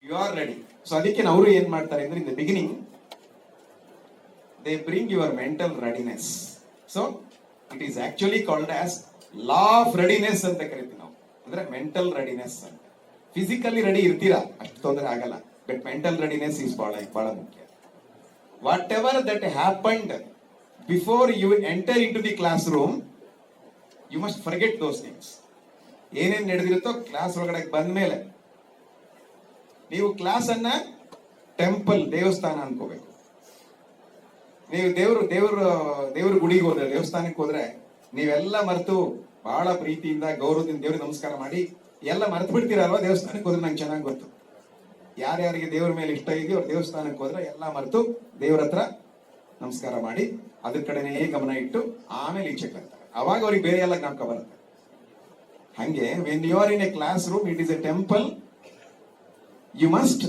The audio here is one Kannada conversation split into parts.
You are ready. ಸೊ ಅದಕ್ಕೆ ಅವರು ಏನ್ ಮಾಡ್ತಾರೆ ಅಂದ್ರೆ, in the beginning they bring your mental readiness. So it is actually called as law of readiness ಅಂತ ಕರಿತೀವಿ ನಾವು. ಅಂದ್ರೆ ಮೆಂಟಲ್ ರೆಡಿನೆಸ್ ಅಂತ. ಫಿಸಿಕಲಿ ರೆಡಿ ಇರ್ತೀರಾ, ಅಷ್ಟು ತೊಂದರೆ ಆಗಲ್ಲ, ಬಟ್ ಮೆಂಟಲ್ ರೆಡಿನೆಸ್ ಈಸ್ ಬಹಳ ಮುಖ್ಯ. Whatever that happened before you enter into the classroom, you must forget those things. ಏನೇನ್ ನಡೆದಿರುತ್ತೋ ಕ್ಲಾಸ್ ಒಳಗಡೆ ಬಂದ ಮೇಲೆ, ನೀವು ಕ್ಲಾಸ್ ಅನ್ನ ಟೆಂಪಲ್, ದೇವಸ್ಥಾನ ಅನ್ಕೋಬೇಕು. ನೀವು ದೇವ್ರ ಗುಡಿಗೆ ಹೋದ್ರೆ, ದೇವಸ್ಥಾನಕ್ಕೆ ಹೋದ್ರೆ ನೀವೆಲ್ಲ ಮರೆತು ಬಹಳ ಪ್ರೀತಿಯಿಂದ ಗೌರವದಿಂದ ದೇವ್ರಿಗೆ ನಮಸ್ಕಾರ ಮಾಡಿ ಎಲ್ಲ ಮರೆತು ಬಿಡ್ತೀರಲ್ವಾ. ದೇವಸ್ಥಾನಕ್ಕೆ ಹೋದ್ರೆ ನಂಗೆ ಚೆನ್ನಾಗಿ ಗೊತ್ತು, ಯಾರ್ಯಾರಿಗೆ ದೇವ್ರ ಮೇಲೆ ಇಷ್ಟ ಇದೆಯೋ ಅವ್ರು ದೇವಸ್ಥಾನಕ್ಕೆ ಹೋದ್ರೆ ಎಲ್ಲ ಮರೆತು ದೇವ್ರ ಹತ್ರ ನಮಸ್ಕಾರ ಮಾಡಿ ಅದ್ರ ಕಡೆನೇ ಗಮನ ಇಟ್ಟು ಆಮೇಲೆ ಈಚೆ ಕರ್ತಾರೆ. ಅವಾಗ ಅವ್ರಿಗೆ ಬೇರೆ ಎಲ್ಲ ಜ್ಞಾಪಕ ಬರುತ್ತೆ. ಹಂಗೆ when you are in a classroom, it is a temple. You must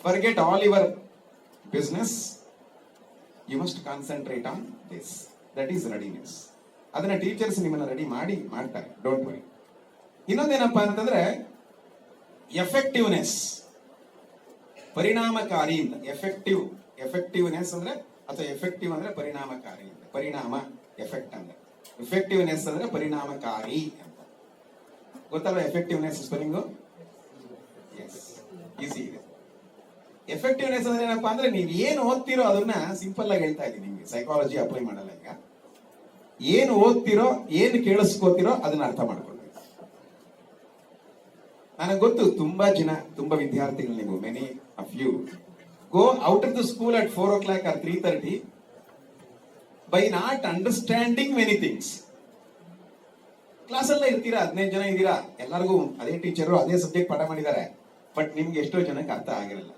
forget all your business. You must concentrate on this. That is readiness. ಅದನ್ನ ಟೀಚರ್ಸ್ ನಿಮ್ಮನ್ನ ರೆಡಿ ಮಾಡ್ತಾರೆ, ಡೋಂಟ್ ವರಿ. ಇನ್ನೊಂದೇನಪ್ಪಾ ಅಂತಂದ್ರೆ ಎಫೆಕ್ಟಿವ್ನೆಸ್, ಪರಿಣಾಮಕಾರಿ ಅಂತ. ಎಫೆಕ್ಟಿವ್ನೆಸ್ ಅಂದ್ರೆ, ಅಥವಾ ಎಫೆಕ್ಟಿವ್ ಅಂದ್ರೆ ಪರಿಣಾಮಕಾರಿ ಅಂತ. ಪರಿಣಾಮ ಎಫೆಕ್ಟ್ ಅಂದ್ರೆ, ಎಫೆಕ್ಟಿವ್ನೆಸ್ ಅಂದ್ರೆ ಪರಿಣಾಮಕಾರಿ ಅಂತ. ಗೊತ್ತಲ್ಲ ಎಫೆಕ್ಟಿವ್ನೆಸ್ ಸ್ಪೆಲ್ಲಿಂಗು? ಎಸ್, ಈಸಿ ಇದೆ. ಎಫೆಕ್ಟಿವ್ನೆಸ್ ಅಂದ್ರೆ ಏನಪ್ಪಾ ಅಂದ್ರೆ, ನೀವು ಏನು ಓದ್ತಿರೋ ಅದನ್ನ ಸಿಂಪಲ್ ಆಗಿ ಹೇಳ್ತಾ ಇದ್ದೀನಿ ನಿಮ್ಗೆ, ಸೈಕಾಲಜಿ ಅಪ್ಲೈ ಮಾಡಲ್ಲ. ಈಗ ಏನು ಓದ್ತಿರೋ, ಏನು ಕೇಳಿಸ್ಕೋತಿರೋ ಅದನ್ನ ಅರ್ಥ ಮಾಡ್ಕೊಳ್ಬೇಕು. ನನಗೆ ಗೊತ್ತು ತುಂಬಾ ವಿದ್ಯಾರ್ಥಿಗಳು, ನೀವು many of you go out of the school at 4 o'clock or 3:30 by not understanding many things. Class ಎಲ್ಲ ಇರ್ತೀರಾ, 15 ಜನ ಇದ್ದೀರಾ, ಎಲ್ಲರಿಗೂ ಅದೇ ಟೀಚರು ಅದೇ ಸಬ್ಜೆಕ್ಟ್ ಪಾಠ ಮಾಡಿದ್ದಾರೆ, ಬಟ್ ನಿಮ್ಗೆ ಎಷ್ಟೋ ಜನಕ್ಕೆ ಅರ್ಥ ಆಗಿರಲ್ಲ.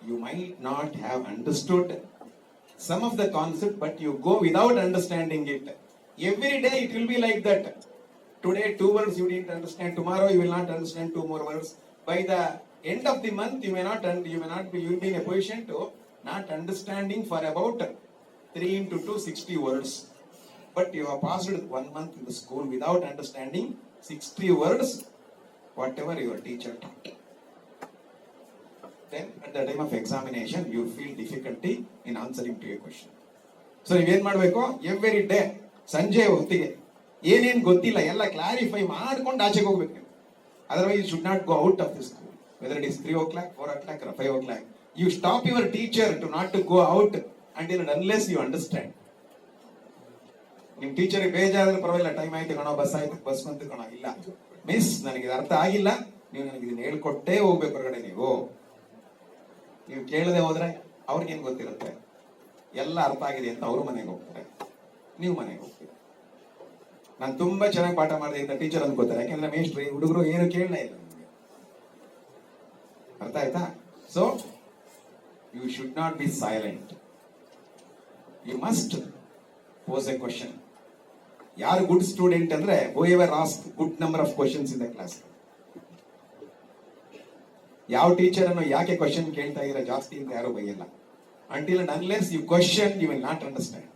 You might not have understood some of the concept, but you go without understanding it. Every day it will be like that. Today 2 words you didn't understand, tomorrow you will not understand 2 more words. By the end of the month you will be in a position to not understanding for about 3 into 2 60 words. But you have passed 1 month in the school without understanding 60 words whatever your teacher taught. Then at the time of examination you feel difficulty in answering to a question. So ನೀವೇನ್ ಮಾಡ್ಬೇಕು, ಎವ್ರಿ ಡೇ ಸಂಜೆ ಹೊತ್ತಿಗೆ ಏನೇನ್ ಗೊತ್ತಿಲ್ಲ ಎಲ್ಲ ಕ್ಲಾರಿಫೈ ಮಾಡ್ಕೊಂಡು ಆಚೆಗೆ ಹೋಗ್ಬೇಕು. Otherwise you should not go out of the school, whether it is 3 o'clock, 4 o'clock or 5 o'clock. You stop your teacher to not to go out until and unless you understand. ನಿಮ್ ಟೀಚರ್ ಬೇಜಾರಾದ್ರೆ ಪರವಾಗಿಲ್ಲ, ಟೈಮ್ ಆಯ್ತು ಕಣೋ, ಬಸ್ ಬಂತು ಕಣೋ, ಇಲ್ಲ ಮಿಸ್ ನನಗೆ ಅರ್ಥ ಆಗಿಲ್ಲ, ನೀವು ನನಗೆ ಇದನ್ನ ಹೇಳ್ಕೊಟ್ಟೇ ಹೋಗ್ಬೇಕು ಹೊರಗಡೆ. ನೀವು ಕೇಳದೆ ಹೋದ್ರೆ ಅವ್ರಿಗೇನ್ ಗೊತ್ತಿರುತ್ತೆ, ಎಲ್ಲ ಅರ್ಥ ಆಗಿದೆ ಅಂತ ಅವರು ಮನೆಗೆ ಹೋಗ್ತಾರೆ, ನೀವು ಮನೆಗೆ ಹೋಗ್ತೀರ. ನಾನು ತುಂಬಾ ಚೆನ್ನಾಗಿ ಪಾಠ ಮಾಡಿದೆ ಅಂತ ಟೀಚರ್ ಅನ್ಕೋತಾರೆ, ಯಾಕೆಂದ್ರೆ ಮೇಷ್ಟ್ರಿ ಹುಡುಗರು ಏನು ಕೇಳಲೇ ಇಲ್ಲ ನಿಮಗೆ. ಅರ್ಥ ಆಯ್ತಾ? So you should not be silent, you must pose a question. ಯಾರು ಗುಡ್ ಸ್ಟೂಡೆಂಟ್ ಅಂದ್ರೆ whoever asked good number of questions in the class. ಯಾವ ಟೀಚರ್ ಅನ್ನು ಯಾಕೆ ಕ್ವಶನ್ ಕೇಳ್ತಾ ಇದ್ದೀರಾ ಜಾಸ್ತಿ ಅಂತ ಯಾರು ಬೈಯಲ್ಲ. Until and unless you question, you will not understand.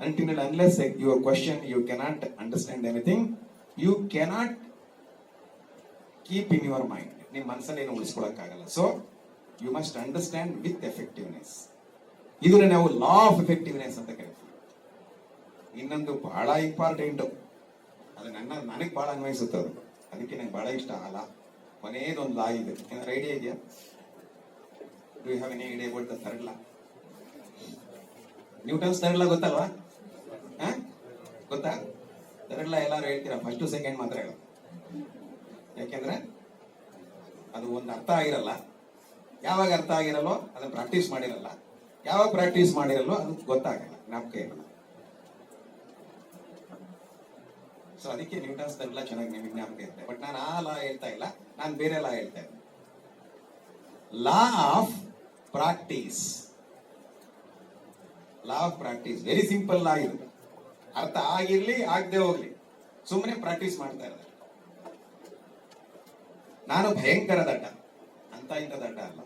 Until and unless you question, you cannot understand anything. You cannot keep in your mind. ನಿಮ್ಮ ಮನಸ್ಸಲ್ಲಿ ಏನು ಉಳಿಸ್ಕೊಳಕ್ಕಾಗಲ್ಲ. So you must understand with effectiveness. ಇದನ್ನ ನಾವು ಲಾ ಆಫ್ ಎಫೆಕ್ಟಿವ್ನೆಸ್ ಅಂತ ಕರಿತೀವಿ. ಇನ್ನೊಂದು ಬಹಳ ಇಂಪಾರ್ಟೆಂಟ್, ಅದು ನನಗೆ ಬಹಳ ಅನ್ವಯಿಸುತ್ತೆ, ಅದಕ್ಕೆ ನಂಗೆ ಬಹಳ ಇಷ್ಟ. ಅಲ್ಲ, ಕೊನೆಯದೊಂದು ಲಾ ಇದೆ, ಏನಾದ್ರು ಐಡಿಯಾ ಇದೆಯಾ? Do you have any idea about the third law? Newton's third law ಗೊತ್ತಲ್ವಾ? ಗೊತ್ತಾ? ಥರ್ಡ್ ಲಾ ಎಲ್ಲಾರು ಹೇಳ್ತೀರಾ, ಫಸ್ಟ್ ಸೆಕೆಂಡ್ ಮಾತ್ರ ಹೇಳೋದು. ಯಾಕೆಂದ್ರೆ ಅದು ಒಂದು ಅರ್ಥ ಆಗಿರಲ್ಲ. ಯಾವಾಗ ಅರ್ಥ ಆಗಿರಲ್ಲೋ ಅದನ್ನ ಪ್ರಾಕ್ಟೀಸ್ ಮಾಡಿರಲ್ಲ, ಯಾವಾಗ ಪ್ರಾಕ್ಟೀಸ್ ಮಾಡಿರಲ್ಲೋ ಅದು ಗೊತ್ತಾಗಲ್ಲ, ಜ್ಞಾಪಕ ಇರಲ್ಲ. ಸೊ ಅದಕ್ಕೆ ನ್ಯೂಟನ್ಸ್ ಥರ್ಡ್ ಲಾ ಚೆನ್ನಾಗಿ ನಿಮಗೆ ಜ್ಞಾಪಕ ಇರುತ್ತೆ. ಬಟ್ ನಾನು ಆ ಲಾ ಹೇಳ್ತಾ ಇಲ್ಲ, ನಾನು ಬೇರೆ ಲಾ ಹೇಳ್ತಾ ಇದ್ದೀನಿ. Law of practice. Law of practice very simple law ಇದು. ಅರ್ಥ ಆಗಿರ್ಲಿ ಆಗದೆ ಹೋಗ್ಲಿ, ಸುಮ್ಮನೆ ಪ್ರಾಕ್ಟೀಸ್ ಮಾಡ್ತಾ ಇರೋದು. ನಾನು ಭಯಂಕರ ದಡ್ಡ, ಅಂತ ಇಂಥ ದಡ್ಡ ಅಲ್ಲ.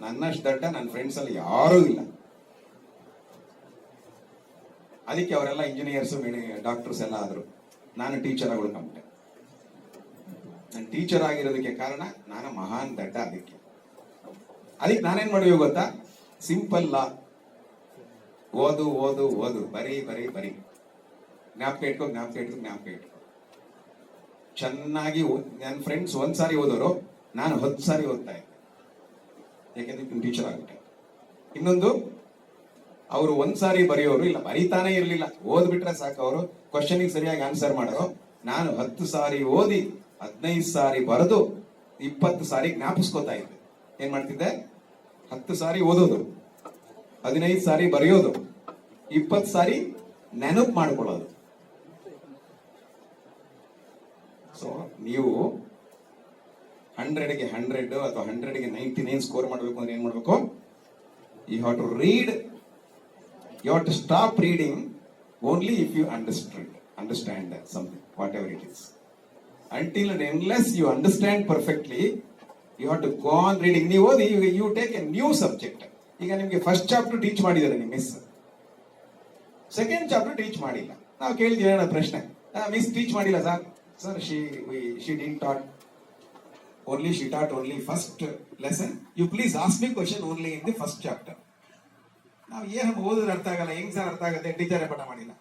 ನನ್ನಷ್ಟು ದಡ್ಡ ನನ್ನ ಫ್ರೆಂಡ್ಸ್ ಅಲ್ಲಿ ಯಾರೂ ಇಲ್ಲ. ಅದಕ್ಕೆ ಅವರೆಲ್ಲ ಇಂಜಿನಿಯರ್ಸ್, ಡಾಕ್ಟರ್ಸ್ ಎಲ್ಲ ಆದ್ರು, ನಾನು ಟೀಚರ್ ಆಗಿ ಉಳ್ಕೊಂಬಿಟ್ಟೆ. ನಾನು ಟೀಚರ್ ಆಗಿರೋದಕ್ಕೆ ಕಾರಣ ನಾನು ಮಹಾನ್ ದಡ್ಡ. ಅದಕ್ಕೆ ನಾನೇನ್ ಮಾಡುವೆ ಗೊತ್ತಾ? ಸಿಂಪಲ್ ಲಾ, ಓದು ಓದು ಓದು, ಬರೀ ಬರೀ ಬರೀ, ಜ್ಞಾಪಕ ಇಟ್ಕೋ ಜ್ಞಾಪಕ ಇಟ್ಕೋ ಜ್ಞಾಪಕ ಇಟ್ಕೋ. ಚೆನ್ನಾಗಿ ನನ್ನ ಫ್ರೆಂಡ್ಸ್ ಒಂದ್ಸಾರಿ ಓದೋರು, ನಾನು 10 ಸಾರಿ ಓದ್ತಾ ಇದ್ದೆ, ಯಾಕೆಂದ್ರೆ ಟೀಚರ್ ಆಗ್ಬಿಟ್ಟೆ. ಇನ್ನೊಂದು, ಅವರು ಒಂದ್ಸಾರಿ ಬರೆಯೋರು ಇಲ್ಲ, ಬರೀತಾನೆ ಇರ್ಲಿಲ್ಲ, ಓದ್ಬಿಟ್ರೆ ಸಾಕು ಅವರು ಕ್ವಶನ್ ಸರಿಯಾಗಿ ಆನ್ಸರ್ ಮಾಡೋರು. ನಾನು 10 ಸಾರಿ ಓದಿ 15 ಸಾರಿ ಬರೆದು 20 ಸಾರಿ ಜ್ಞಾಪಿಸ್ಕೋತಾ ಇದ್ದೆ. ಏನ್ ಮಾಡ್ತಿದ್ದೆ? 10 ಸಾರಿ ಓದೋದು, 15 ಸಾರಿ ಬರೆಯೋದು, 20 ಸಾರಿ ನೆನಪು ಮಾಡ್ಕೊಳ್ಳೋದು. ಸೊ ನೀವು 100ಗೆ 100 ಅಥವಾ 100ಗೆ 99 ಸ್ಕೋರ್ ಮಾಡಬೇಕು ಅಂದ್ರೆ ಏನ್ ಮಾಡ್ಬೇಕು? You have to read. You have to stop reading only if you understand something, whatever it is. Until and unless you understand perfectly, you have to go on reading. ನೀವು ಓದಿ, you take a new subject. ಈಗ ನಿಮ್ಗೆ ಫಸ್ಟ್ ಚಾಪ್ಟರ್ ಟೀಚ್ ಮಾಡಿದ್ದಾರೆ ನಿಮ್ಮ ಮಿಸ್, ಸೆಕೆಂಡ್ ಚಾಪ್ಟರ್ ಟೀಚ್ ಮಾಡಿಲ್ಲ. ನಾವು ಕೇಳಿದ್ವಿ ಪ್ರಶ್ನೆ, ಮಿಸ್ ಟೀಚ್ ಮಾಡಿಲ್ಲ sir, she didn't taught only, she taught only first lesson. You please ask me question only in the first chapter. ನಾವು ಏನು ಓದಿದ್ರೆ ಅರ್ಥ ಆಗಲ್ಲ, ಹೆಂಗ್ ಸರ್ ಅರ್ಥ ಆಗುತ್ತೆ? ಟೀಚರೇ ಪಾಠ ಮಾಡಿಲ್ಲ.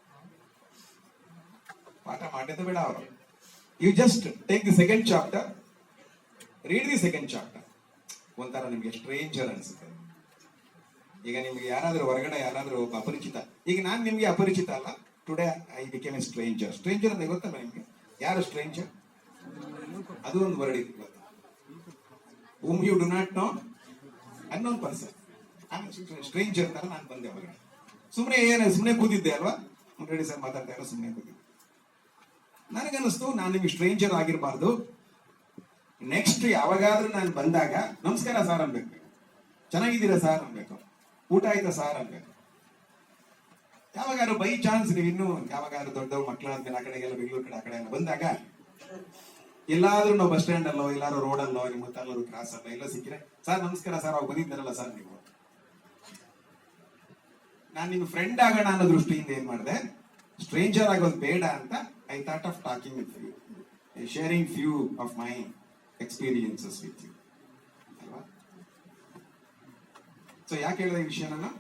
ಪಾಠ ಮಾಡಿದ್ದು ಬೇಡ ಅವರು. You just take the second chapter, read the second chapter. ಒಂಥರ ನಿಮ್ಗೆ ಸ್ಟ್ರೇಂಜರ್ ಅನ್ಸುತ್ತೆ. ಈಗ ನಿಮ್ಗೆ ಯಾರಾದ್ರೂ ಹೊರಗಡೆ ಯಾರಾದ್ರೂ ಒಬ್ಬ ಅಪರಿಚಿತ, ಈಗ ನಾನ್ ನಿಮ್ಗೆ ಅಪರಿಚಿತ ಅಲ್ಲ, today I became A stranger. Stranger ಅಂತ ಗೊತ್ತಲ್ಲ ನಿಮ್ಗೆ? ಯಾರು ಸ್ಟ್ರೇಂಜರ್? ಅದು ಒಂದು ವರ್ಡ್ ಇದೆ ಇವತ್ತು. whom you do not know, unknown person. Stranger ತರ ನಾನು ಬಂದೆ ಹೊರಗಡೆ. ಸುಮ್ಮನೆ ಕೂತಿದ್ದೆ ಅಲ್ವಾ, ರೆಡಿ ಸರ್ ಮಾತಾಡ್ತಾ ಇರೋ, ಸುಮ್ಮನೆ ಕೂತಿದ್ದೆ. ನನಗನ್ನಿಸ್ತು ನಾನು ನಿಮ್ಗೆ ಸ್ಟ್ರೇಂಜರ್ ಆಗಿರಬಾರ್ದು. ನೆಕ್ಸ್ಟ್ ಯಾವಾಗಾದ್ರೂ ನಾನು ಬಂದಾಗ ನಮಸ್ಕಾರ ಸಾರ್ ಅನ್ಬೇಕು, ಚೆನ್ನಾಗಿದ್ದೀರಾ ಸಾರ್ ಅನ್ಬೇಕು, ಊಟ ಆಯ್ತಾ ಸಾರ್ ಅನ್ಬೇಕು. ಯಾವಾಗಾದ್ರು ಬೈ ಚಾನ್ಸ್ ನೀವು ಇನ್ನೂ ಯಾವಾಗಾದ್ರು ದೊಡ್ಡ ಮಕ್ಕಳಾದ್ಮೇಲೆ ಆ ಕಡೆಗೆಲ್ಲ ಬೆಂಗಳೂರು ಕಡೆ ಆ ಕಡೆ ಎಲ್ಲ ಬಂದಾಗ ಎಲ್ಲಾದ್ರೂ ನಾವು ಬಸ್ ಸ್ಟ್ಯಾಂಡ್ ಅಲ್ಲೋ ಎಲ್ಲಾರು ರೋಡ್ ಅಲ್ಲೋ ನಿಮ್ಮ ಎಲ್ಲರೂ ಕ್ರಾಸ್ ಅಲ್ಲ ಎಲ್ಲ ಸಿಕ್ಕಿದ್ರೆ ಸಾರ್ ನಮಸ್ಕಾರ ಸಾರ್, ಅವಾಗ ಬಂದಿದ್ದಾರಲ್ಲ ಸಾರ್ ನೀವು. ನಾನು ನಿಮ್ ಫ್ರೆಂಡ್ ಆಗೋಣ ಅನ್ನೋ ದೃಷ್ಟಿಯಿಂದ ಏನ್ ಮಾಡಿದೆ, ಸ್ಟ್ರೇಂಜರ್ ಆಗೋದು ಬೇಡ ಅಂತ I thought of talking with you, sharing few of my experiences with you ಅಲ್ವಾ. ಸೊ ಯಾಕೆ ಹೇಳಿದೆ ಈ ವಿಷಯ? ನಾನು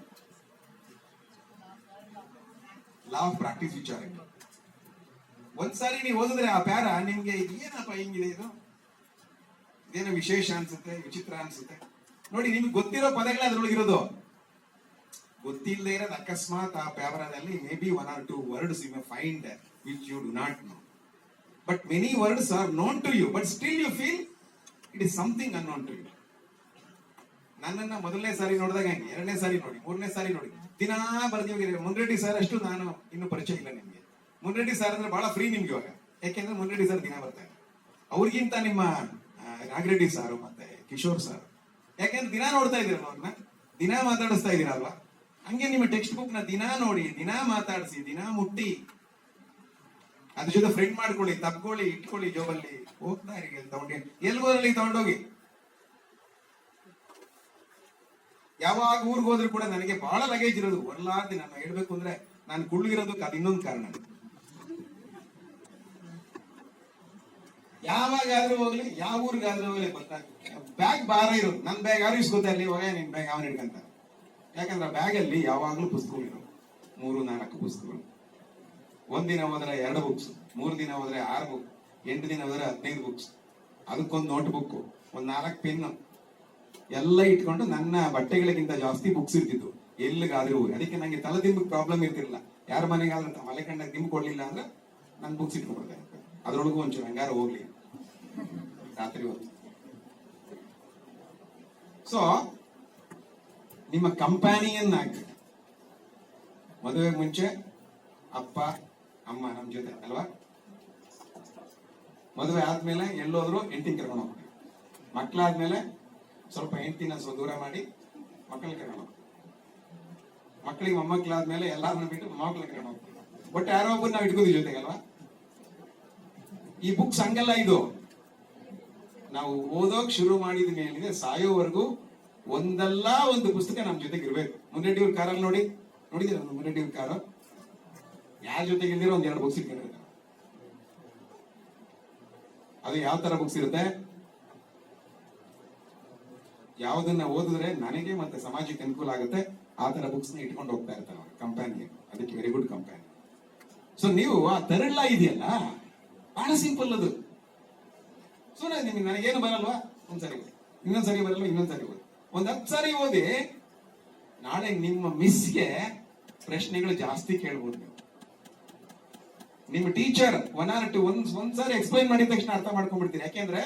ಲಾ ಆಫ್ ಪ್ರಾಕ್ಟೀಸ್ ವಿಚಾರ. ಒಂದ್ಸಾರಿ ನೀವು ಓದಿದ್ರೆ ಆ ಪ್ಯಾರ ನಿಮ್ಗೆ ಏನಪ್ಪ ಹಿಂಗಿದೆ, ಇದೇನೋ ವಿಶೇಷ ಅನ್ಸುತ್ತೆ, ವಿಚಿತ್ರ ಅನ್ಸುತ್ತೆ. ನೋಡಿ, ನಿಮ್ಗೆ ಗೊತ್ತಿರೋ ಪದಗಳೇ ಅದ್ರೊಳಗಿರೋದು. ಗೊತ್ತಿಲ್ಲದೆ ಇರೋದು ಅಕಸ್ಮಾತ್ ಆ ಪ್ಯಾರಾದಲ್ಲಿ may be 1 or 2 words you may find which you do not know. But many words are known to you, but still you feel it is something unknown to you. ನನ್ನನ್ನ ಮೊದಲನೇ ಸಾರಿ ನೋಡಿದಾಗ ಹಂಗೆ, 2ನೇ ಸಾರಿ ನೋಡಿ, 3ನೇ ಸಾರಿ ನೋಡಿ, ದಿನಾ ಬರ್ದಿ ಹೋಗಿರಿ. ಮುನ್ರೆಡ್ಡಿ ಸರ್ ಅಷ್ಟು ನಾನು ಇನ್ನು ಪರಿಚಯ ಇಲ್ಲ ನಿಮ್ಗೆ. ಮುನ್ರೆಡ್ಡಿ ಸರ್ ಅಂದ್ರೆ ಬಹಳ ಫ್ರೀ ನಿಮ್ಗೆ ಇವಾಗ, ಯಾಕೆಂದ್ರೆ ಮುನ್ರೆಡ್ಡಿ ಸರ್ ದಿನ ಬರ್ತಾರೆ. ಅವ್ರಿಗಿಂತ ನಿಮ್ಮ ನಾಗರೆಡ್ಡಿ ಸಾರು ಮತ್ತೆ ಕಿಶೋರ್ ಸರ್, ಯಾಕೆಂದ್ರೆ ದಿನ ನೋಡ್ತಾ ಇದ್ದೀರಲ್ಲ ಅವ್ರನ್ನ, ದಿನ ಮಾತಾಡಿಸ್ತಾ ಇದ್ದೀರಲ್ವಾ. ಹಂಗೆ ನಿಮ್ಮ ಟೆಕ್ಸ್ಟ್ ಬುಕ್ ನ ದಿನಾ ನೋಡಿ, ದಿನಾ ಮಾತಾಡಿಸಿ, ದಿನಾ ಮುಟ್ಟಿ, ಅದ್ರ ಜೊತೆ ಫ್ರೆಂಡ್ ಮಾಡ್ಕೊಳ್ಳಿ, ತಪ್ಕೊಳ್ಳಿ, ಇಟ್ಕೊಳ್ಳಿ ಜೋಬಲ್ಲಿ, ಹೋಗ್ತಾ ಇರಿ ತಗೊಂಡಿ, ಎಲ್ಗೋರಲ್ಲಿ ತಗೊಂಡೋಗಿ. ಯಾವಾಗ ಊರ್ಗ್ ಹೋದ್ರು ಕೂಡ ನನಗೆ ಬಹಳ ಲಗೇಜ್ ಇರೋದು, ಒರ್ಲಾರ್ದು. ನಾನು ಹೇಳ್ಬೇಕು ಅಂದ್ರೆ ನಾನು ಕುಳ್ಳಿರೋದಕ್ಕೆ ಅದು ಇನ್ನೊಂದು ಕಾರಣ. ಯಾವಾಗಾದ್ರೂ ಹೋಗ್ಲಿ, ಯಾವ ಊರಿಗಾದ್ರೂ ಹೋಗ್ಲಿ, ಬ್ಯಾಗ್ ಭಾರ ಇರೋದು. ನನ್ನ ಬ್ಯಾಗ್ ಯಾರು ಇಸ್ಕೋತಾ ಇರ್ಲಿ, ಇವಾಗ ನಿನ್ ಬ್ಯಾಗ್ ಅವನು ಹಿಡ್ಕಂತ. ಯಾಕಂದ್ರೆ ಬ್ಯಾಗ್ ಅಲ್ಲಿ ಯಾವಾಗ್ಲೂ ಪುಸ್ತಕಗಳು ಇರೋದು, 3-4 ಪುಸ್ತಕಗಳು. ಒಂದಿನ ಹೋದ್ರೆ 2 ಬುಕ್ಸ್, 3 ದಿನ ಹೋದ್ರೆ 6 ಬುಕ್, 8 ದಿನ ಹೋದ್ರೆ 15 ಬುಕ್ಸ್, ಅದಕ್ಕೊಂದು ನೋಟ್ ಬುಕ್, 1-4 ಪೆನ್ ಎಲ್ಲ ಇಟ್ಕೊಂಡು ನನ್ನ ಬಟ್ಟೆಗಳಿಗಿಂತ ಜಾಸ್ತಿ ಬುಕ್ಸ್ ಇರ್ತಿದ್ವು ಎಲ್ಲಿಗಾದ್ರೂ. ಅದಕ್ಕೆ ನಂಗೆ ತಲೆ ದಿಂಬಕ್ಕೆ ಪ್ರಾಬ್ಲಮ್ ಇರ್ತಿರ್ಲಿಲ್ಲ. ಯಾರ ಮನೆಗಾದ್ರೂ ಮಲೆ ಕಂಡ ದಿಂಬು ಕೊಡ್ಲಿಲ್ಲ ಅಂದ್ರೆ ನಾನು ಬುಕ್ಸ್ ಇಟ್ಕೊಂಡ್ಬಿಡ್ತೇನೆ, ಅದ್ರೊಳಗೂ ಒಂಚೂರು ಹಂಗಾರ ಹೋಗ್ಲಿ ರಾತ್ರಿ ಹೊತ್ತು. ಸೊ ನಿಮ್ಮ ಕಂಪ್ಯಾನಿಯನ್ ಆಗ್ತದೆ. ಮದುವೆಗೆ ಮುಂಚೆ ಅಪ್ಪ ಅಮ್ಮ ನಮ್ ಜೊತೆ ಅಲ್ವಾ, ಮದುವೆ ಆದ್ಮೇಲೆ ಎಲ್ಲೋದ್ರು ಹೆಂಡತಿನ ಕರ್ಕೊಂಡು ಹೋಗ್ತೀವಿ, ಮಕ್ಕಳಾದ್ಮೇಲೆ ಸ್ವಲ್ಪ ಹೆಂಡತಿನ ದೂರ ಮಾಡಿ ಮಕ್ಕಳಿಗೆ ಕರ್ಕೊಂಡು ಹೋಗ್ತೀವಿ, ಮಕ್ಕಳಿಗೆ ಮೊಮ್ಮಕ್ಕಳಾದ್ಮೇಲೆ ಎಲ್ಲಾರನ್ನ ಬಿಟ್ಟು ಮೊಮ್ಮಕ್ಕಳಿಗೆ ಕರ್ಕೊಂಡು ಹೋಗ್ತೀವಿ. ಬಟ್ ಯಾರೋ ಒಬ್ಬರು ನಾವು ಇಟ್ಕೋತೀವಿ ಜೊತೆಗಲ್ವಾ. ಈ ಬುಕ್ಸ್ ಹಂಗಲ್ಲ, ಇದು ನಾವು ಓದೋಕ್ ಶುರು ಮಾಡಿದ ಮೇಲಿದೆ ಸಾಯೋವರೆಗೂ ಒಂದಲ್ಲ ಒಂದು ಪುಸ್ತಕ ನಮ್ ಜೊತೆಗೆ ಇರ್ಬೇಕು. ಮುನ್ರೆಡ್ಡಿ ಅವ್ರ ಕಾರಲ್ಲಿ ನೋಡಿದಿರ ಮುನ್ರೆಡ್ಡಿ ಅವ್ರ ಕಾರು, ಯಾರ ಜೊತೆಗೆ ಇಲ್ದಿರೋ 1-2 ಬುಕ್ಸ್ ಇಟ್ಕೊಂಡಿರ್ತಾರೆ. ಅದು ಯಾವ ತರ ಬುಕ್ಸ್ ಇರುತ್ತೆ? ಯಾವುದನ್ನ ಓದಿದ್ರೆ ನನಗೆ ಮತ್ತೆ ಸಮಾಜಕ್ಕೆ ಅನುಕೂಲ ಆಗುತ್ತೆ ಆ ತರ ಬುಕ್ಸ್ ನ ಇಟ್ಕೊಂಡು ಹೋಗ್ತಾ ಇರ್ತಾರೆ ಕಂಪ್ಯಾನಿಯನ್. ಅದಕ್ಕೆ ವೆರಿ ಗುಡ್ ಕಂಪ್ಯಾನಿಯನ್. ಸೊ ನೀವು ಆ ಥರ್ಡ್ ಲಾ ಇದೆಯಲ್ಲ, ಬಹಳ ಸಿಂಪಲ್ ಅದು. ಸುಮ್ಮನೆ ನಿಮಗೆ ನನಗೇನು ಬರಲ್ವಾ, ಒಂದ್ಸರಿ ಓದಿ, ಇನ್ನೊಂದ್ಸರಿ ಬರಲ್ವಾ, ಇನ್ನೊಂದ್ಸರಿ ಓದಿ, ಒಂದ್ 10 ಸಾರಿ ಓದಿ. ನಾಳೆ ನಿಮ್ಮ ಮಿಸ್ಗೆ ಪ್ರಶ್ನೆಗಳು ಜಾಸ್ತಿ ಕೇಳ್ಬೋದು ನೀವು. ನಿಮ್ಮ ಟೀಚರ್ ಒಂದ್ಸಾರಿ ಎಕ್ಸ್ಪ್ಲೈನ್ ಮಾಡಿದ ತಕ್ಷಣ ಅರ್ಥ ಮಾಡ್ಕೊಂಡ್ಬಿಡ್ತೀರಿ. ಯಾಕೆಂದ್ರೆ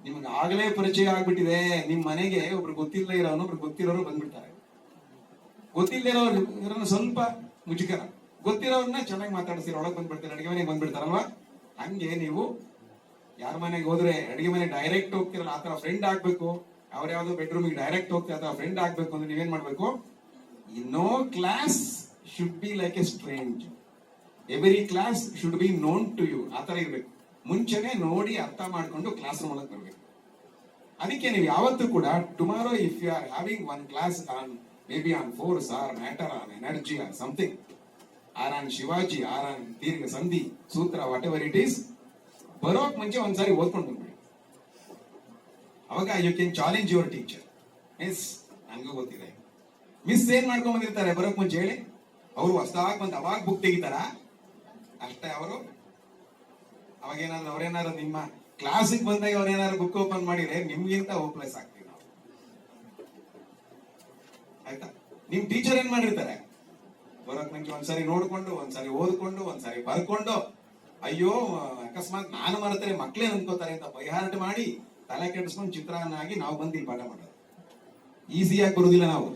ನಿಮ್ಗೆ ಆಗಲೇ ಪರಿಚಯ ಆಗ್ಬಿಟ್ಟಿದೆ. ನಿಮ್ ಮನೆಗೆ ಒಬ್ರು ಗೊತ್ತಿಲ್ಲದೆ ಇರೋನು ಒಬ್ರು ಗೊತ್ತಿರೋರು ಬಂದ್ಬಿಡ್ತಾರೆ. ಗೊತ್ತಿಲ್ಲದೆ ಇರೋರು ಸ್ವಲ್ಪ ಮುಜುಗರ, ಗೊತ್ತಿರೋರ್ನ ಚೆನ್ನಾಗಿ ಮಾತಾಡಿಸಿರೋ ಒಳಗೆ ಬಂದ್ಬಿಡ್ತಾರೆ, ಅಡಿಗೆ ಮನೆಗೆ ಬಂದ್ಬಿಡ್ತಾರಲ್ವಾ. ಹಂಗೆ ನೀವು ಯಾರ ಮನೆಗೆ ಹೋದ್ರೆ ಅಡಿಗೆ ಮನೆ ಡೈರೆಕ್ಟ್ ಹೋಗ್ತಿರಲ್ಲ, ಆತರ ಫ್ರೆಂಡ್ ಆಗ್ಬೇಕು. ಅವ್ರ ಯಾವ್ದೋ ಬೆಡ್ರೂಮಿಗೆ ಡೈರೆಕ್ಟ್ ಹೋಗ್ತಾರೆ, ಆತರ ಫ್ರೆಂಡ್ ಆಗ್ಬೇಕು ಅಂದ್ರೆ ನೀವೇನ್ ಮಾಡ್ಬೇಕು? No class should be like a strange, every class should be known to you. ಆತರ ಇರ್ಬೇಕು. ಮುಂಚೆನೆ ನೋಡಿ ಅರ್ಥ ಮಾಡ್ಕೊಂಡು ಕ್ಲಾಸ್ ರೂಮ್ ಒಳಗೆ ಬರ್ಬೇಕು. ಅದಕ್ಕೆ ನೀವು ಯಾವತ್ತೂ ಕೂಡ tomorrow if you are having one class on maybe on force or matter on energy or something, or on Shivaji or on ದೀರ್ಘ ಸಂಧಿ ಸೂತ್ರ, ವಾಟ್ ಎವರ್ ಇಟ್ ಈಸ್, ಬರೋಕ್ ಮುಂಚೆ ಒಂದ್ಸಾರಿ ಓದ್ಕೊಂಡು ಬಂದ್ಬಿಡಿ. ಅವಾಗ you can challenge your teacher. Miss ನನಗೂ ಗೊತ್ತಿದೆ. ಮಿಸ್ ಏನ್ ಮಾಡ್ಕೊಂಡ್ ಬಂದಿರ್ತಾರೆ ಬರೋಕ್ ಮುಂಚೆ ಹೇಳಿ? ಅವರು ಹೊಸದಾಗಿ ಬಂದು ಅವಾಗ ಬುಕ್ ತೆಗಿತಾರ ಅಷ್ಟೇ. ಅವರು ಅವಾಗೇನಾದ್ರು ಅವ್ರೇನಾದ್ರು ನಿಮ್ಮ ಕ್ಲಾಸಿಗೆ ಬಂದಾಗ ಅವ್ರೇನಾದ್ರು ಬುಕ್ ಓಪನ್ ಮಾಡಿದ್ರೆ ನಿಮ್ಗಿಂತ ಹೋಪ್ಲೆಸ್ ಆಗ್ತೀವಿ ನಾವು. ಆಯ್ತಾ? ನಿಮ್ ಟೀಚರ್ ಏನ್ ಮಾಡಿರ್ತಾರೆ? ಬರೋಕ್ ಮುಂಚೆ ಒಂದ್ಸರಿ ನೋಡ್ಕೊಂಡು, ಒಂದ್ಸರಿ ಓದ್ಕೊಂಡು, ಒಂದ್ಸರಿ ಬರ್ಕೊಂಡು, ಅಯ್ಯೋ ಅಕಸ್ಮಾತ್ ನಾನು ಮರೆತರೆ ಮಕ್ಳೇ ಅನ್ಕೋತಾರೆ ಅಂತ ಬೈಹಾರ್ಟ್ ಮಾಡಿ ತಲೆ ಕೆಡಿಸ್ಕೊಂಡು ಚಿತ್ರಾನ್ನ ಆಗಿ ನಾವು ಬಂದು ಇಲ್ಲಿ ಪಾಠ ಮಾಡೋದು. ಈಸಿಯಾಗಿ ಬರುದಿಲ್ಲ ನಾವು.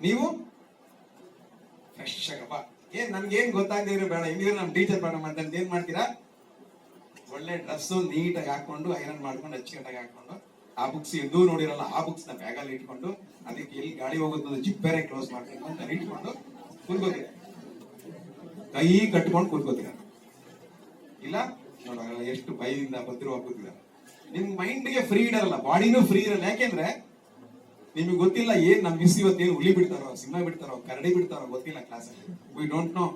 ನೀವು ಫ್ರೆಶ್ ಆಗಪ್ಪ, ನನ್ಗೇನ್ ಗೊತ್ತಾಗ್ದಿದ್ರೆ ಬೇಡ, ಹೆಂಗಿದ್ರೆ ನಮ್ ಟೀಚರ್ ಪಾಠ ಮಾಡ್ತಾರೆ ಏನ್ ಮಾಡ್ತೀರಾ? ಒಳ್ಳೆ ಡ್ರೆಸ್ ನೀಟಾಗಿ ಹಾಕೊಂಡು, ಐರನ್ ಮಾಡ್ಕೊಂಡು, ಅಚ್ಚುಕಟ್ಟಾಗಿ ಹಾಕೊಂಡು, ಆ ಬುಕ್ಸ್ ಎಂದೂ ನೋಡಿರಲ್ಲ ಆ ಬುಕ್ಸ್ ನ ಬ್ಯಾಗಲ್ಲಿ ಇಟ್ಕೊಂಡು, ಅದಕ್ಕೆ ಎಲ್ಲಿ ಗಾಳಿ ಹೋಗುತ್ತದೆ ಜಿಪ್ ಬೇರೆ ಕ್ಲೋಸ್ ಮಾಡ್ಕೊಂಡು ಅಂತ ಇಟ್ಕೊಂಡು ಕೂತ್ಕೋತೀರ. ಕೈ ಕಟ್ಕೊಂಡು ಕೂತ್ಕೋತೀರ. ಇಲ್ಲ ನೋಡ ಎಷ್ಟು ಭಯದಿಂದ ಭದ್ರವಾಗಿ ಕೂತಿದ್ದಾರೆ. ನಿಮ್ ಮೈಂಡ್ಗೆ ಫ್ರೀ ಇಡಲ್ಲ, ಬಾಡಿನೂ ಫ್ರೀ ಇರಲ್ಲ. ಯಾಕೆಂದ್ರೆ ನಿಮ್ಗೆ ಗೊತ್ತಿಲ್ಲ ಏನ್ ನಮ್ ಮಿಸ್ ಇವತ್ತೇನು ಹುಲಿ ಬಿಡ್ತಾರೋ, ಸಿಂಹ ಬಿಡ್ತಾರೋ, ಕರಡಿ ಬಿಡ್ತಾರೋ ಗೊತ್ತಿಲ್ಲ. ಕ್ಲಾಸಲ್ಲಿ ವಿ ಡೋಂಟ್ ನೋ.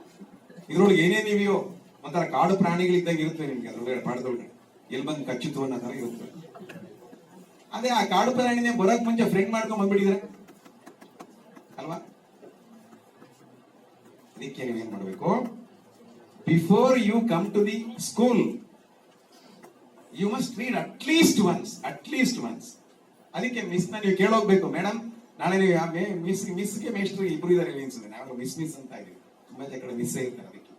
ಇದ್ರೊಳಗೆ ಏನೇನಿವೆಯೋ ಒಂಥರ ಕಾಡು ಪ್ರಾಣಿಗಳಿದ್ದಂಗೆ ಇರುತ್ತೆ ನಿಮ್ಗೆ. ಅದ್ರೊಳಗಡೆ ಪಾಠದೊಳಗಡೆ ಎಲ್ಲಿ ಬಂದು ಕಚ್ಚಿತು ಅನ್ನೋ ತರ ಇರುತ್ತೆ. ಅದೇ ಆ ಕಾಡು ಪ್ರಾಣಿನೇ ಬರೋಕ್ ಮುಂಚೆ ಫ್ರೆಂಡ್ ಮಾಡ್ಕೊಂಡ್ ಬಂದ್ಬಿಟ್ಟಿದ್ರೆ ಅಲ್ವಾ? ಅದಕ್ಕೆ ನೀವೇನ್ ಮಾಡ್ಬೇಕು? Before you come to the school you must read at least once. ಅದಕ್ಕೆ ಮಿಸ್ ನ ನೀವು ಕೇಳೋಗ್ಬೇಕು, ಮೇಡಮ್ ನಾಳೆ ನೀವು ಮಿಸ್ಗೆ ಮೇಸ್ಟ್ರು ಇಬ್ರು ಇದಾರೆ ಅನ್ಸುತ್ತೆ. ನಾವು ಮಿಸ್ ಅಂತ ಇದೀವಿ, ತುಂಬಾ ಕಡೆ ಮಿಸ್ ಇರ್ತಾರೆ. ಅದಕ್ಕೆ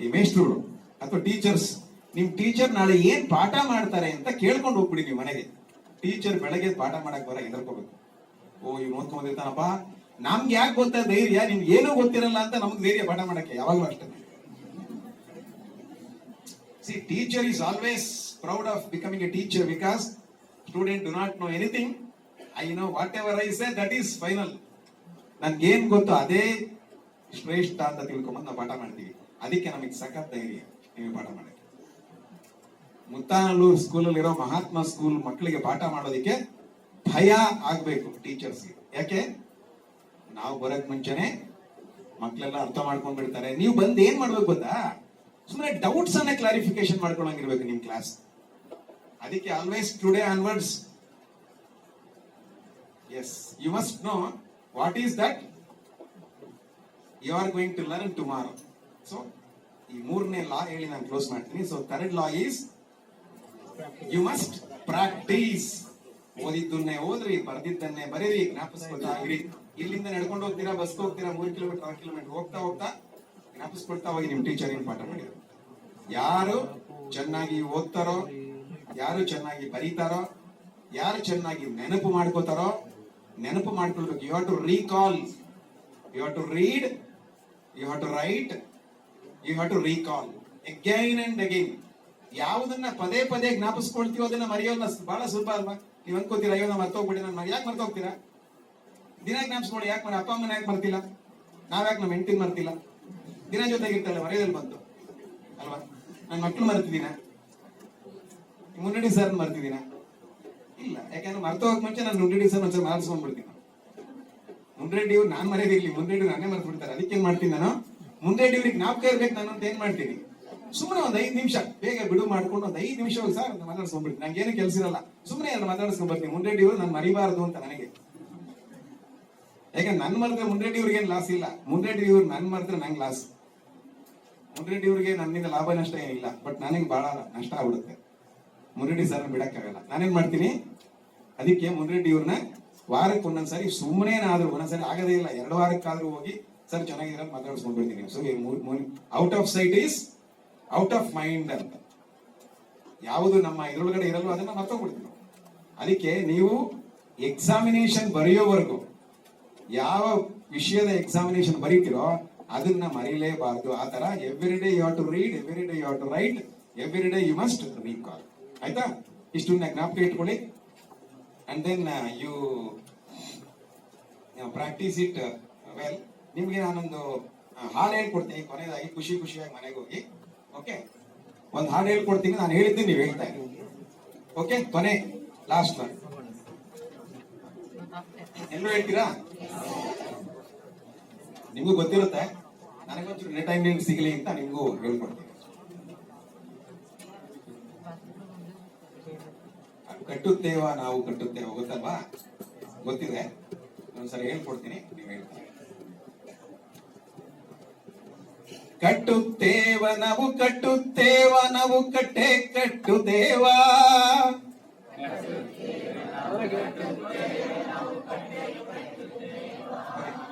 ಈ ಮೇಸ್ಟ್ರುಗಳು ಅಥವಾ ಟೀಚರ್ಸ್, ನಿಮ್ ಟೀಚರ್ ನಾಳೆ ಏನ್ ಪಾಠ ಮಾಡ್ತಾರೆ ಅಂತ ಕೇಳ್ಕೊಂಡು ಹೋಗ್ಬಿಡಿ ನೀವು ಮನೆಗೆ. ಟೀಚರ್ ಬೆಳಗ್ಗೆ ಪಾಠ ಮಾಡಕ್ ಬರ ಹೆದರ್ಕೋಬೇಕು. ಓ ಇವ್ ನೋಡ್ಕೊಂಡ್ ಬಂದಿರ್ತಾನಪ್ಪ, ನಮ್ಗೆ ಯಾಕೆ ಗೊತ್ತಾ ಧೈರ್ಯ, ನಿಮ್ಗೆ ಏನೂ ಗೊತ್ತಿರಲ್ಲ ಅಂತ ನಮ್ಗೆ ಧೈರ್ಯ ಪಾಠ ಮಾಡಕ್ಕೆ ಯಾವಾಗ್ಲೂ ಅಷ್ಟೇ. See, teacher is always proud of becoming a teacher because student do not know anything. I know whatever I say that is final. ನನ್ಗೇನ್ ಗೊತ್ತು ಅದೇ ಶ್ರೇಷ್ಠ ಅಂತ ತಿಳ್ಕೊಂಬಂದು ನಾವು ಪಾಠ ಮಾಡ್ತೀವಿ. ಅದಕ್ಕೆ ನಮಗೆ ಸಖತ್ ಧೈರ್ಯ ನೀವು ಪಾಠ ಮಾಡಕ್ಕೆ. ಮುತ್ತಾನಲ್ಲೂರು ಸ್ಕೂಲಲ್ಲಿ ಇರೋ ಮಹಾತ್ಮ ಸ್ಕೂಲ್ ಮಕ್ಕಳಿಗೆ ಪಾಠ ಮಾಡೋದಕ್ಕೆ ಭಯ ಆಗ್ಬೇಕು ಟೀಚರ್ಸ್ಗೆ. ಯಾಕೆ? ನಾವು ಬರೋಕ್ ಮುಂಚೆನೆ ಮಕ್ಕಳೆಲ್ಲ ಅರ್ಥ ಮಾಡ್ಕೊಂಡ್ ಬಿಡ್ತಾರೆ. ನೀವು ಬಂದು ಏನ್ ಮಾಡ್ಬೇಕು ಗೊತ್ತಾ? ಸುಮ್ಮನೆ ಡೌಟ್ಸ್ ಅನ್ನ ಕ್ಲಾರಿಫಿಕೇಶನ್ ಮಾಡ್ಕೊಳಂಗಿರ್ಬೇಕು ನಿಮ್ ಕ್ಲಾಸ್. ಅದಕ್ಕೆ always today onwards, yes you must know what is that you are going to learn tomorrow. So ಈ 3ನೇ ಲಾ ಹೇಳಿ ನಾನು ಕ್ಲೋಸ್ ಮಾಡ್ತೀನಿ. So third law is you must practise. ಓದಿದ್ದನ್ನೇ ಓದ್ರಿ, ಬರ್ದಿದ್ದನ್ನೇ ಬರೀರಿ, ಜ್ಞಾಪಿಸ್ಕೊಳ್ತಾ ಇರಿ. ಇಲ್ಲಿಂದ ನಡ್ಕೊಂಡು ಹೋಗ್ತೀರಾ, ಬಸ್ ಹೋಗ್ತೀರಾ, 3 ಕಿಲೋಮೀಟರ್ 6 ಕಿಲೋಮೀಟರ್ ಹೋಗ್ತಾ ಜ್ಞಾಪಿಸ್ಕೊಳ್ತಾ ಹೋಗಿ ನಿಮ್ ಟೀಚರ್ ಏನ್ ಪಾಠ ಮಾಡಿದ್ರು. ಯಾರು ಚೆನ್ನಾಗಿ ಓದ್ತಾರೋ, ಯಾರು ಚೆನ್ನಾಗಿ ಬರೀತಾರೋ, ಯಾರು ಚೆನ್ನಾಗಿ ನೆನಪು ಮಾಡ್ಕೋತಾರೋ, ನೆನಪು ಮಾಡ್ಕೊಳ್ಬೇಕು. You have to recall, you have to read, you have to write, you have to recall again and again. ಯಾವುದನ್ನ ಪದೇ ಪದೇ ಜ್ಞಾಪಿಸ್ಕೊಳ್ತೀವೋ ಅದನ್ನ ಮರೆಯೋದನ್ನ ಬಹಳ ಸುಲಭ ಅಲ್ವಾ? ನೀವ್ ಅನ್ಕೋತೀರಾ ಅಯ್ಯೋ ನಾವು ಮರ್ತೋಗ್ಬಿಡಿ, ನಾನು ಯಾಕೆ ಮರ್ತೋಗ್ತೀರಾ? ದಿನ ಜ್ಞಾಪಿಸ್ಕೊಳ್ಳಿ. ಯಾಕೆ ಅಪ್ಪ ಅಮ್ಮನ ಯಾಕೆ ಮರ್ತಿಲ್ಲ? ನಾವ್ಯಾಕೆ ನಮ್ಮ ಹೆಂಡತಿನ ಮರ್ತಿಲ್ಲ? ದಿನ ಜೊತೆಗಿರ್ತಲ್ಲ, ಮರೆಯೋದಲ್ಲಿ ಬಂತು ಅಲ್ವಾ? ನನ್ನ ಮಕ್ಳು ಮರ್ತಿದ್ದೀನ? ಮುನ್ನಡಿ ಸರ್ ಮರ್ತಿದ್ದೀನ? ಇಲ್ಲ. ಯಾಕಂದ್ರೆ ಮರ್ತೋಗಕ್ ಮುಂಚೆ ನಾನು ಮುನ್ನಡಿ ಸರ್ ಒಂದ್ಸಲ ಮಾರ್ಸ್ಕೊಂಡ್ಬಿಡ್ತೀನಿ. ಮುಂಡ್ರೆಡ್ಡಿ ಇವ್ರು ನಾನ್ ಮರೆಯೋದಿರ್ಲಿ, ಮುಂಡ್ರೆಡ್ಡಿ ನಾನೇ ಮರ್ತು ಬಿಡ್ತಾರೆ. ಅದಕ್ಕೇನ್ ಮಾಡ್ತೀನಿ ನಾನು, ಮುಂಡ್ರೆಡ್ಡಿ ಇವ್ರಿಗೆ ಜ್ಞಾಪಕ ಇರ್ಬೇಕು ನಾನು ಅಂತ ಏನ್ ಮಾಡ್ತೀನಿ, ಸುಮ್ಮನೆ ಒಂದ್ 5 ನಿಮಿಷ ಬೇಗ ಬಿಡು ಮಾಡ್ಕೊಂಡು ಒಂದ್ 5 ನಿಮಿಷ ಹೋಗಿ ಸರ್ ಅಂತ ಮಾತಾಡ್ಸ್ಕೊಂಡ್ಬಿಡ್ತೀನಿ. ನಂಗೆ ಏನು ಕೆಲಸ ಇರಲ್ಲ, ಸುಮ್ಮನೆ ಎಲ್ಲ ಮಾತಾಡ್ಸ್ಕೊಂಡ್ ಬರ್ತೀನಿ. ಮುನ್ರೆಡ್ಡಿ ಅವರು ನಾನು ಮರಿಬಾರದು ಅಂತ ನನಗೆ. ಯಾಕಂದ್ರೆ ನನ್ ಮರೆದ್ರೆ ಮುನ್ರೆಡ್ಡಿ ಅವ್ರಿಗೆ ಏನ್ ಲಾಸ್ ಇಲ್ಲ, ಮುನ್ರೆಡ್ಡಿ ಇವ್ರು ನನ್ ಮರೆದ್ರೆ ನಂಗೆ ಲಾಸ್. ಮುನ್ರೆಡ್ಡಿ ಅವ್ರಿಗೆ ನನ್ನಿಂದ ಲಾಭ ನಷ್ಟ ಏನಿಲ್ಲ, ಬಟ್ ನನಗೆ ಬಹಳ ನಷ್ಟ ಆಗ್ಬಿಡುತ್ತೆ. ಮುನ್ರೆಡ್ಡಿ ಸರ್ ಬಿಡಕ್ಕಾಗಲ್ಲ. ನಾನೇನ್ ಮಾಡ್ತೀನಿ, ಅದಕ್ಕೆ ಮುನ್ರೆಡ್ಡಿ ಇವ್ರನ್ನ ವಾರಕ್ಕೆ ಒಂದೊಂದ್ಸರಿ ಸುಮ್ಮನೇನಾದ್ರೂ ಒಂದೊಂದ್ಸರಿ ಆಗದೇ ಇಲ್ಲ 2 ವಾರಕ್ಕಾದ್ರೂ ಹೋಗಿ ಸರ್ ಚೆನ್ನಾಗಿರೋ ಮಾತಾಡ್ಸ್ಕೊಂಡ್ ಬಿಡ್ತೀನಿ. So out off site is out of mind ಅಂತ. ಯಾವುದು ನಮ್ಮ ಇದ್ರೊಳಗಡೆ ಇರಲ್ವೋ ಅದನ್ನ ಮರ್ತೋಗ್ಬಿಡ್ತೀವಿ. ಅದಕ್ಕೆ ನೀವು ಎಕ್ಸಾಮಿನೇಷನ್ ಬರೆಯೋವರೆಗೂ ಯಾವ ವಿಷಯದ ಎಕ್ಸಾಮಿನೇಷನ್ ಬರೀತಿರೋ ಅದನ್ನ ಮರೀಲೇಬಾರ್ದು. ಆ ತರ every day you have to read, every day you have to write, every day you must recall. ಆಯ್ತಾ? ಇಷ್ಟನ್ನ ಜ್ಞಾಪಕ ಇಟ್ಕೊಳ್ಳಿ. And then you practise it well. ನಿಮ್ಗೆ ನಾನೊಂದು ಹಾಡು ಹೇಳ್ಕೊಡ್ತೀನಿ ಕೊನೆಯದಾಗಿ, ಖುಷಿ ಖುಷಿಯಾಗಿ ಮನೆಗೆ ಹೋಗಿ. ಓಕೆ, ಒಂದು ಹಾಡು ಹೇಳ್ಕೊಡ್ತೀನಿ, ನಾನು ಹೇಳಿದ್ದೀನಿ ನೀವು ಹೇಳ್ತಾ ಇದ್ದೀನಿ. ಓಕೆ, ಕೊನೆ ಲಾಸ್ಟ್ ಒನ್. ಎಲ್ಲರೂ ಹೇಳ್ತೀರಾ? ನಿಮ್ಗೂ ಗೊತ್ತಿರುತ್ತೆ, ನನಗೊಂಚೂರು ಎಂಟರ್ಟೈನ್ಮೆಂಟ್ ಸಿಗಲಿ ಅಂತ ನಿಮ್ಗೂ ಹೇಳ್ಕೊಡ್ತೀನಿ. ಕಟ್ಟುತ್ತೇವ ನಾವು ಕಟ್ಟುತ್ತೇವೆ, ಗೊತ್ತಲ್ವಾ? ಗೊತ್ತಿದೆ, ಒಂದ್ಸರಿ ಹೇಳ್ಕೊಡ್ತೀನಿ, ನೀವು ಹೇಳ್ತೀರಿ. ಕಟ್ಟುತ್ತೇವ ನಾವು ಕಟ್ಟುತ್ತೇವ ನಾವು ಕಟ್ಟೆ ಕಟ್ಟುತ್ತೇವ.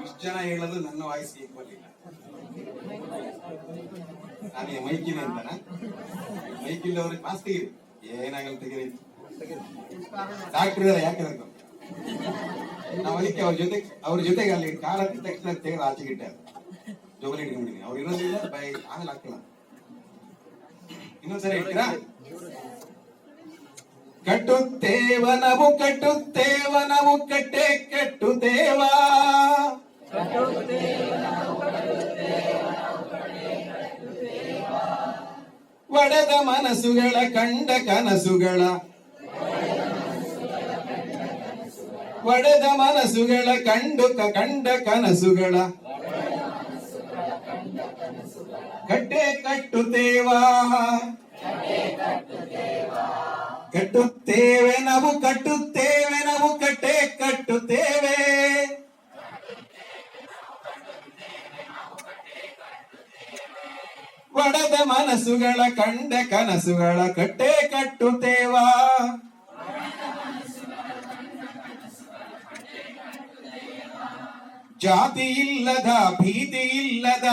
ಇಷ್ಟು ಜನ ಹೇಳೋದು ನನ್ನ ವಾಯ್ಸ್ ಈಕ್ವಲ್ ಇಲ್ಲ. ನಾನು ಮೈಕಿನ ಅಂತಾನ, ಮೈಕಿಲ್ಲವ್ರಿಗೆ ಮಾಸ್ ತೆಗೀರಿ, ಏನಾಗಲ್ಲ ತೆಗೀರಿ. ಡಾಕ್ಟರ್ ಇದಾರೆ, ಯಾಕೆ ನಾವು ಅದಕ್ಕೆ ಅವ್ರ ಜೊತೆಗೆ ಅಲ್ಲಿ ಕಾಲ ತಕ್ಷಣ ತೆಗೆದು ಆಚೆಗಿಟ್ಟೆ ಜೋಬಲಿ ಇಟ್ಕೊಂಡಿದ್ದೀನಿ. ಅವ್ರು ಇರೋದಿಲ್ಲ, ಆಮೇಲೆ ಹಾಕಲ್ಲ. ಇನ್ನೊಂದ್ಸರಿ ಹೇಳ್ತೀರಾ? ಕಟ್ಟುತ್ತೇವ ನಾವು ಕಟ್ಟುತ್ತೇವ ನಾವು ಕಟ್ಟೆ ಕಟ್ಟುತ್ತೇವ. ಒಡೆದ ಮನಸ್ಸುಗಳ ಕಂಡ ಕನಸುಗಳ, ಒಡೆದ ಮನಸ್ಸುಗಳ ಕಂಡ ಕನಸುಗಳ ಕಟ್ಟೆ ಕಟ್ಟುತ್ತೇವ. ಕಟ್ಟುತ್ತೇವೆ ನಾವು ಕಟ್ಟುತ್ತೇವೆ ನಾವು ಕಟ್ಟೆ ಕಟ್ಟುತ್ತೇವೆ. ಒಡೆದ ಮನಸ್ಸುಗಳ ಕಂಡ ಕನಸುಗಳ ಕಟ್ಟೆ ಕಟ್ಟುತ್ತೇವ. ಜಾತಿ ಇಲ್ಲದ ಭೀತಿ ಇಲ್ಲದ,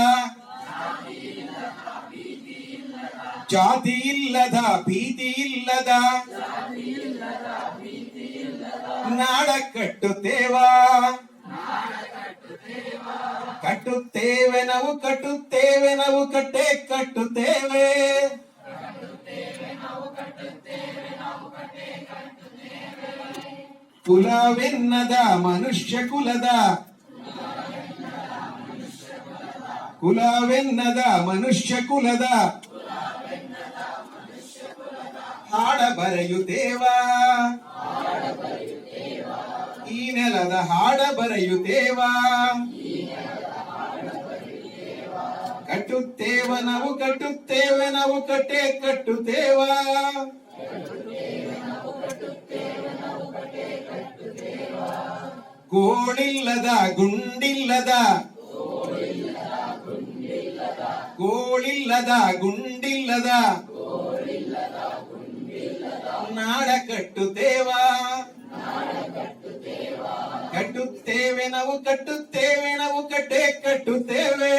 ಜಾತಿ ಇಲ್ಲದ ಭೀತಿ ಇಲ್ಲದ ನಾಡ ಕಟ್ಟುತ್ತೇವ. ಕಟ್ಟುತ್ತೇವೆ ನಾವು ಕಟ್ಟುತ್ತೇವೆ ನಾವು ಕಟ್ಟೆ ಕಟ್ಟುತ್ತೇವೆ. ಕುಲವೆನ್ನದ ಮನುಷ್ಯ ಕುಲದ, ಕುಲವೆನ್ನದ ಮನುಷ್ಯ ಕುಲದ ಹಾಡ ಬರೆಯುತ್ತೇವ. ಈ ನೆಲದ ಹಾಡ ಬರೆಯುತ್ತೇವ. ಕಟ್ಟುತ್ತೇವ ನಾವು ಕಟ್ಟುತ್ತೇವೆ ನಾವು ಕಟ್ಟೆ ಕಟ್ಟುತ್ತೇವ. ಗೋಳಿಲ್ಲದ ಗುಂಡಿಲ್ಲದ, ಗೋಳಿಲ್ಲದ ಗುಂಡಿಲ್ಲದ ನಾಡ ಕಟ್ಟುತ್ತೇವ. ಕಟ್ಟುತ್ತೇವೆ ನಾವು ಕಟ್ಟುತ್ತೇವೆ ನಾವು ಕಟ್ಟೆ ಕಟ್ಟುತ್ತೇವೆ.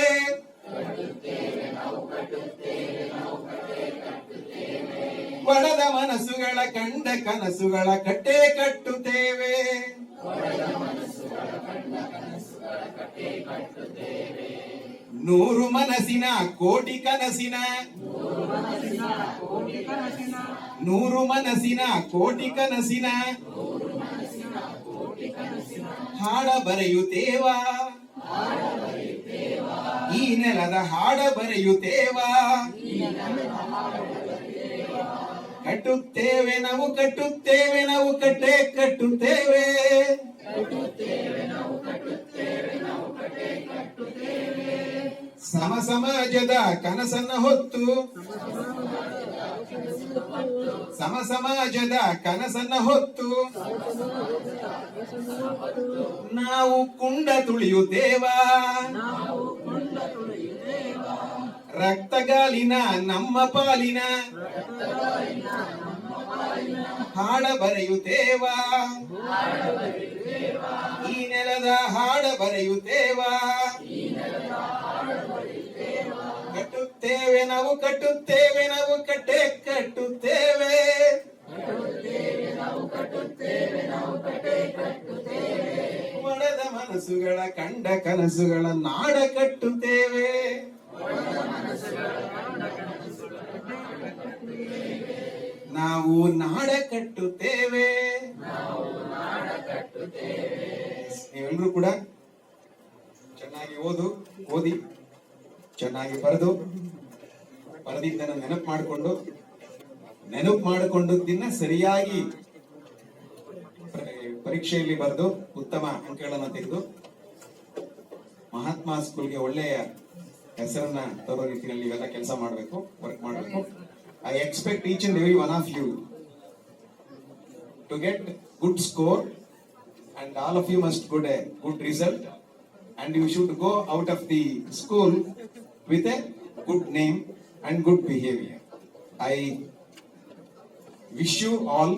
ಒಡೆದ ಮನಸ್ಸುಗಳ ಕಂಡ ಕನಸುಗಳ ಕಟ್ಟೆ ಕಟ್ಟುತ್ತೇವೆ. ನೂರು ಮನಸ್ಸಿನ ಕೋಟಿ ಕನಸಿನ, ನೂರು ಮನಸ್ಸಿನ ಕೋಟಿ ಕನಸಿನ ಹಾಡ ಬರೆಯುತ್ತೇವ. ಈ ನೆಲದ ಹಾಡ ಬರೆಯುತ್ತೇವ. ಕಟ್ಟುತ್ತೇವೆ ನಾವು ಕಟ್ಟುತ್ತೇವೆ ನಾವು ಕಟ್ಟೆ ಕಟ್ಟುತ್ತೇವೆ. ಸಮ ಸಮಾಜದ ಕನಸನ್ನ ಹೊತ್ತು ಸಮಾಜದ ಕನಸನ್ನ ಹೊತ್ತು ನಾವು ಕುಂಡ ತುಳಿಯುತ್ತೇವ ರಕ್ತಗಾಲಿನ ನಮ್ಮ ಪಾಲಿನ ಹಾಡ ಬರೆಯುತ್ತೇವ ಈ ನೆಲದ ಹಾಡ ಬರೆಯುತ್ತೇವ ಕಟ್ಟುತ್ತೇವೆ ನಾವು ಕಟ್ಟುತ್ತೇವೆ ನಾವು ಕಟ್ಟೆ ಕಟ್ಟುತ್ತೇವೆ ಒಡೆದ ಮನಸ್ಸುಗಳ ಕಂಡ ಕನಸುಗಳ ನಾಡ ಕಟ್ಟುತ್ತೇವೆ ನಾವು ನಾಡ ಕಟ್ಟುತ್ತೇವೆ ನೀವೆಲ್ಲರೂ ಕೂಡ ಚೆನ್ನಾಗಿ ಓದಿ ಚೆನ್ನಾಗಿ ಬರೆದಿದ್ದನ್ನು ನೆನಪು ಮಾಡಿಕೊಂಡದ್ದನ್ನ ಸರಿಯಾಗಿ ಪರೀಕ್ಷೆಯಲ್ಲಿ ಬರೆದು ಉತ್ತಮ ಅಂಕಗಳನ್ನು ತೆಗೆದು ಮಹಾತ್ಮ ಸ್ಕೂಲ್ಗೆ ಒಳ್ಳೆಯ ಹೆಸರನ್ನ ತರೋ ರೀತಿಯಲ್ಲಿ ಇವೆಲ್ಲ ಕೆಲಸ ಮಾಡಬೇಕು, ವರ್ಕ್ ಮಾಡಬೇಕು. I expect each and every one of you to get good score, and all of you must get a good result, and you should go out of the school with a good name and good behavior. I wish you all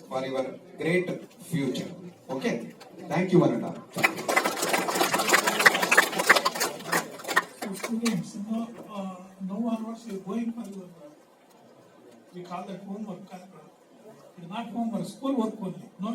for your great future. Okay? Thank you, one and all. Students, no onwards you're going for your, we call that homework. It's not homework, school work only. No,